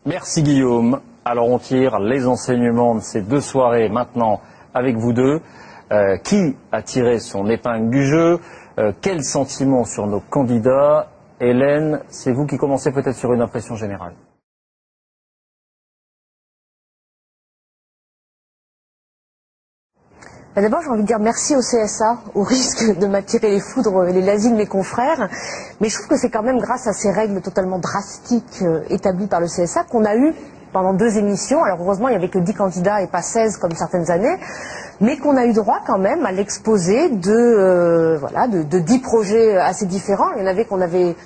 Merci Guillaume. Alors on tire les enseignements de ces deux soirées maintenant avec vous deux. Qui a tiré son épingle du jeu? Quel sentiment sur nos candidats? Hélène, c'est vous qui commencez peut-être sur une impression générale. D'abord, j'ai envie de dire merci au CSA, au risque de m'attirer les foudres et les lazines de mes confrères. Mais je trouve que c'est quand même grâce à ces règles totalement drastiques établies par le CSA qu'on a eu pendant 2 émissions. Alors heureusement, il n'y avait que 10 candidats et pas 16 comme certaines années. Mais qu'on a eu droit quand même à l'exposé de 10 projets assez différents. Il y en avait qu'on avait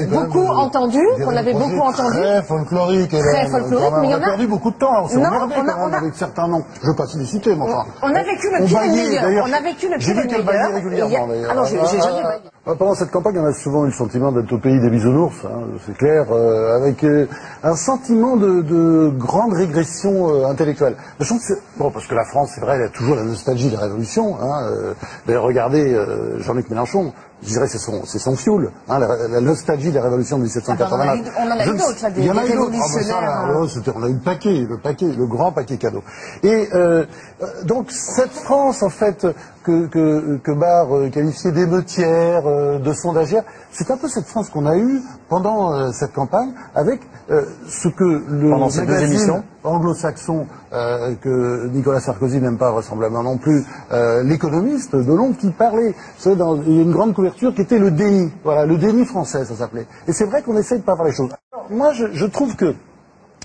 beaucoup entendu, Très folklorique. Très folklorique, mais il y en a perdu beaucoup de temps. On s'est emmerdé quand même avec certains noms. Je ne veux pas les citer, mais enfin. On a vécu le pire et le meilleur. On a vécu le pire et le meilleur. J'ai vu qu'elle baillait régulièrement, d'ailleurs. Ah non, j'ai jamais baillé. Pendant cette campagne, on a souvent eu le sentiment d'être au pays des bisounours, c'est clair, avec un sentiment de grande régression intellectuelle. Je trouve que bon, parce que la France, c'est vrai, elle a toujours la nostalgie des révolutions. D'ailleurs, regardez Jean-Luc Mélenchon. Je dirais c'est son fioul, la nostalgie des révolutions de 1789. On en a eu d'autres, là, des révolutionnaires. On a eu le grand paquet cadeau. Et donc cette France, en fait, que Barre qualifiait d'émeutière, de sondagière, c'est un peu cette France qu'on a eue pendant cette campagne, avec ce que le magazine anglo-saxon que Nicolas Sarkozy n'aime pas vraisemblablement non plus, l'économiste de Londres, qui parlait, il y a une grande couverture qui était le déni, voilà, le déni français ça s'appelait. Et c'est vrai qu'on essaye de pas faire les choses. Alors, moi je trouve que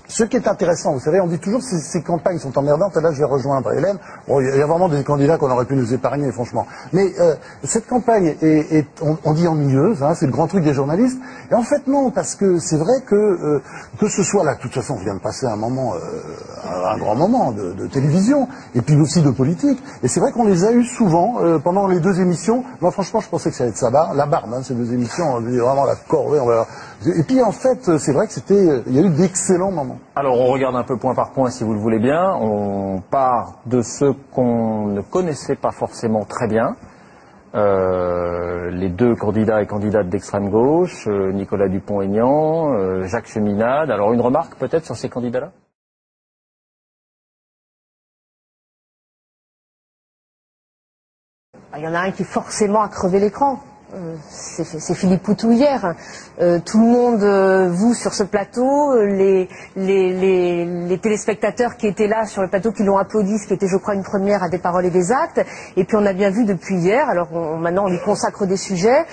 ce qui est intéressant, vous savez, on dit toujours que ces campagnes sont emmerdantes, et là je vais rejoindre Hélène. Bon, il y a vraiment des candidats qu'on aurait pu nous épargner, franchement. Mais cette campagne est on dit ennuyeuse, c'est le grand truc des journalistes. Et en fait non, parce que c'est vrai que ce soit là, de toute façon on vient de passer un moment, un grand moment de télévision, et puis aussi de politique. Et c'est vrai qu'on les a eu souvent pendant les 2 émissions. Moi franchement je pensais que ça allait être la barbe, ces 2 émissions, vraiment la corvée. Et puis en fait c'est vrai que il y a eu d'excellents moments. Alors on regarde un peu point par point si vous le voulez bien. On part de ceux qu'on ne connaissait pas forcément très bien. Les 2 candidats et candidates d'extrême gauche, Nicolas Dupont-Aignan, Jacques Cheminade. Alors une remarque peut-être sur ces candidats-là? Il y en a un qui forcément a crevé l'écran. C'est Philippe Poutou hier. Tout le monde, vous sur ce plateau, les téléspectateurs qui étaient là sur le plateau, qui l'ont applaudi, ce qui était je crois une première à des paroles et des actes. Et puis on a bien vu depuis hier, alors maintenant on lui consacre des sujets.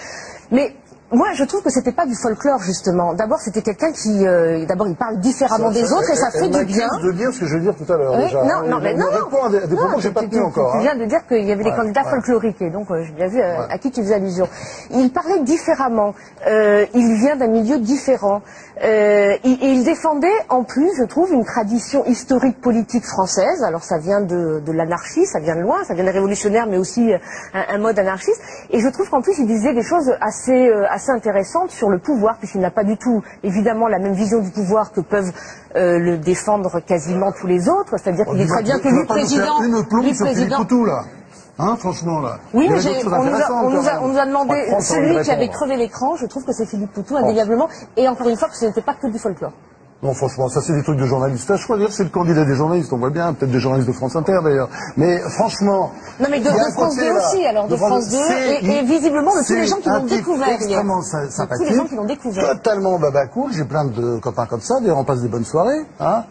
Mais moi, je trouve que c'était pas du folklore, justement. D'abord, c'était quelqu'un qui, d'abord, il parle différemment des autres et ça fait du bien. De dire ce que je veux dire tout à l'heure, déjà. Non, mais non. Réponds à des propos que j'ai pas tenus encore. Tu viens de dire qu'il y avait des candidats folkloriques, et donc j'ai bien vu à qui tu faisais allusion. Il parlait différemment. Il vient d'un milieu différent. Et il défendait, en plus, je trouve, une tradition historique politique française. Alors, ça vient de l'anarchie, ça vient de loin, ça vient des révolutionnaires, mais aussi un mode anarchiste. Et je trouve qu'en plus, il disait des choses assez intéressante sur le pouvoir, puisqu'il n'a pas du tout, évidemment, la même vision du pouvoir que peuvent le défendre quasiment tous les autres. C'est-à-dire qu'il est très bien que lui, président... Une plombe sur Philippe Poutou, là. Franchement, là. Oui, mais on nous a demandé celui qui avait crevé l'écran. Je trouve que c'est Philippe Poutou, indéniablement. Et encore une fois, que ce n'était pas que du folklore. Non, franchement, ça c'est des trucs de journalistes. Je crois dire c'est le candidat des journalistes, on voit bien, peut-être des journalistes de France Inter d'ailleurs. Mais franchement... Non mais de France 2 aussi, alors de France 2, et visiblement de tous les gens qui l'ont découvert. Extrêmement sympathique, tous les gens qui l'ont découvert. Totalement babacool, j'ai plein de copains comme ça, d'ailleurs on passe des bonnes soirées,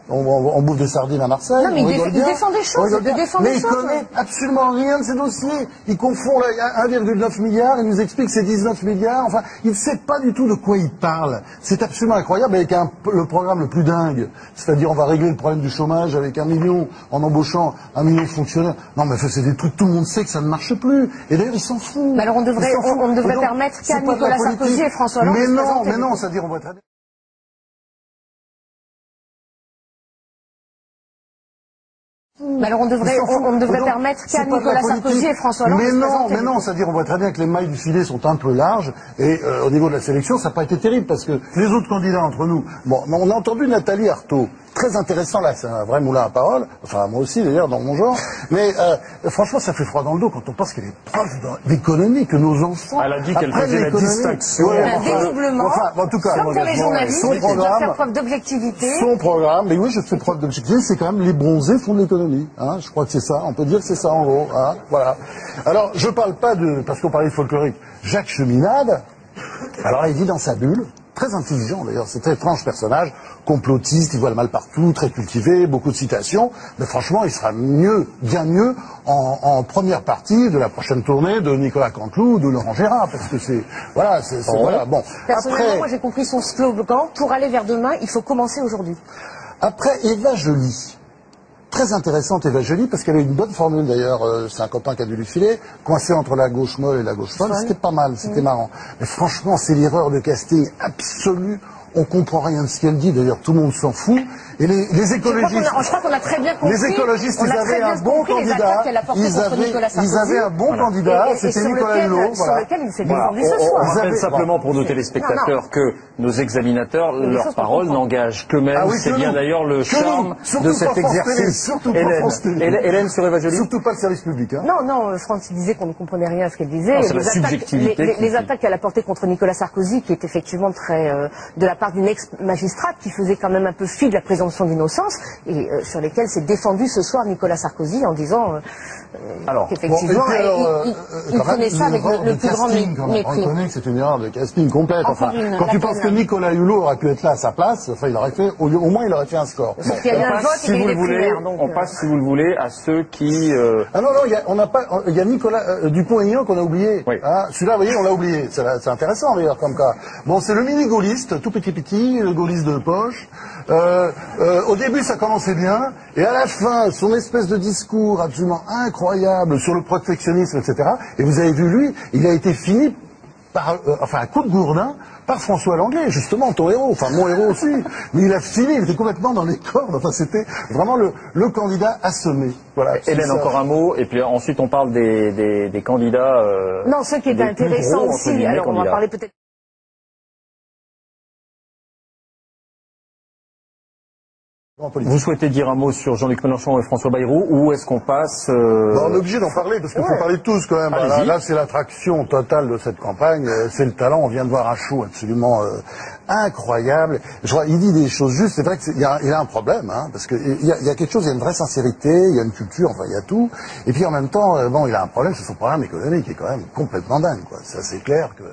on bouffe des sardines à Marseille. Non mais il défend des choses, mais il connaît absolument rien de ces dossiers. Il confond là, 1,9 milliard, il nous explique que c'est 19 milliards, enfin, il ne sait pas du tout de quoi il parle. C'est absolument incroyable avec le programme le plus dingue, c'est-à-dire on va régler le problème du chômage avec 1 million en embauchant 1 million de fonctionnaires. Non mais c'est des trucs, tout le monde sait que ça ne marche plus. Et d'ailleurs ils s'en foutent. Mais alors on devrait permettre qu'à Nicolas Sarkozy et François Hollande. Mais non, c'est-à-dire on voit très bien. Mais alors on devrait permettre qu'à Nicolas Sarkozy et François Hollande. Mais non, c'est-à-dire on voit très bien que les mailles du filet sont un peu larges et au niveau de la sélection ça n'a pas été terrible parce que les autres candidats entre nous, bon, on a entendu Nathalie Arthaud très intéressant, là, c'est un vrai moulin à paroles, enfin moi aussi d'ailleurs dans mon genre, mais franchement ça fait froid dans le dos quand on pense qu'elle est prof d'économie, que nos enfants... Elle a dit qu'elle faisait la distinction. Un dédoublement. Enfin, en tout cas, comme pour les journalistes, son il doit programme, faire preuve d'objectivité. son programme, mais oui je fais preuve d'objectivité, c'est quand même les bronzés font de l'économie, hein, je crois que c'est ça, on peut dire que c'est ça en gros, hein, voilà. Alors je parle pas de, parce qu'on parlait de folklorique, Jacques Cheminade, alors il vit dans sa bulle, très intelligent d'ailleurs, c'est un très étrange personnage, complotiste, il voit le mal partout, très cultivé, beaucoup de citations, mais franchement il sera mieux, bien mieux en première partie de la prochaine tournée de Nicolas Canteloup ou de Laurent Gérard, parce que c'est, voilà, voilà, bon. Personnellement, Après, moi j'ai compris son slogan, pour aller vers demain, il faut commencer aujourd'hui. après Eva Joly. Très intéressante Eva Joly, parce qu'elle a une bonne formule d'ailleurs, c'est un copain qui a dû lui filer, coincé entre la gauche molle et la gauche folle, c'était pas mal, c'était marrant. Mais franchement, c'est l'erreur de casting absolue, on comprend rien de ce qu'elle dit, d'ailleurs tout le monde s'en fout, et les écologistes... Je crois qu'on a très bien compris. Les écologistes, ils avaient un bon candidat, ils avaient un bon candidat, c'était Nicolas Hulot, sur lequel il s'est défendu ce soir. On rappelle simplement pour nos téléspectateurs que nos examinateurs, leurs paroles n'engagent qu'eux-mêmes. C'est bien d'ailleurs le charme de cet exercice. Surtout pas France Télé. Hélène sur Eva Joly. Surtout pas le service public. Hein. Non, France disait qu'on ne comprenait rien à ce qu'elle disait. C'est la subjectivité. Les attaques qu'elle a portées contre Nicolas Sarkozy, qui est effectivement très de la part d'une ex-magistrate qui faisait quand même un peu fi de la présomption d'innocence, et sur lesquelles s'est défendu ce soir Nicolas Sarkozy en disant qu'effectivement il prenait ça avec le plus grand mépris. On reconnaît que c'est une erreur de casting complète. Enfin, quand tu penses que Nicolas Hulot aurait pu être là à sa place, enfin, il aurait fait, au moins il aurait fait un score. Sauf qu'il y a eu un vote et qu'il y a eu des primaires. On passe, si vous le voulez, à ceux qui... Ah non, il y a Nicolas Dupont-Aignan qu'on a oublié. Oui. Hein, celui-là, vous voyez, on l'a oublié. C'est intéressant d'ailleurs comme cas. Bon, c'est le mini-gaulliste, tout petit, le gaulliste de poche. Au début, ça commençait bien, et à la fin, son espèce de discours absolument incroyable sur le protectionnisme, etc. Et vous avez vu, lui, il a été fini par, enfin, un coup de gourdin par François Langlais, justement, ton héros, enfin mon héros aussi. Mais il a fini, il était complètement dans les cordes. Enfin, c'était vraiment le candidat assommé. Voilà. Hélène, encore un mot, et puis ensuite on parle des candidats. Non, ce qui est intéressant aussi, alors on va parler peut-être. Vous souhaitez dire un mot sur Jean-Luc Mélenchon et François Bayrou, ou est-ce qu'on passe... On est obligé d'en parler, parce qu'il faut parler de tous quand même. Là, c'est l'attraction totale de cette campagne, c'est le talent. On vient de voir un show absolument incroyable. Je crois, il dit des choses justes. C'est vrai qu'il y a un problème, hein, parce qu'il y a quelque chose, il y a une vraie sincérité, il y a une culture, enfin il y a tout. Et puis en même temps, il a un problème, c'est son programme économique qui est quand même complètement dingue, quoi. Ça, c'est clair que...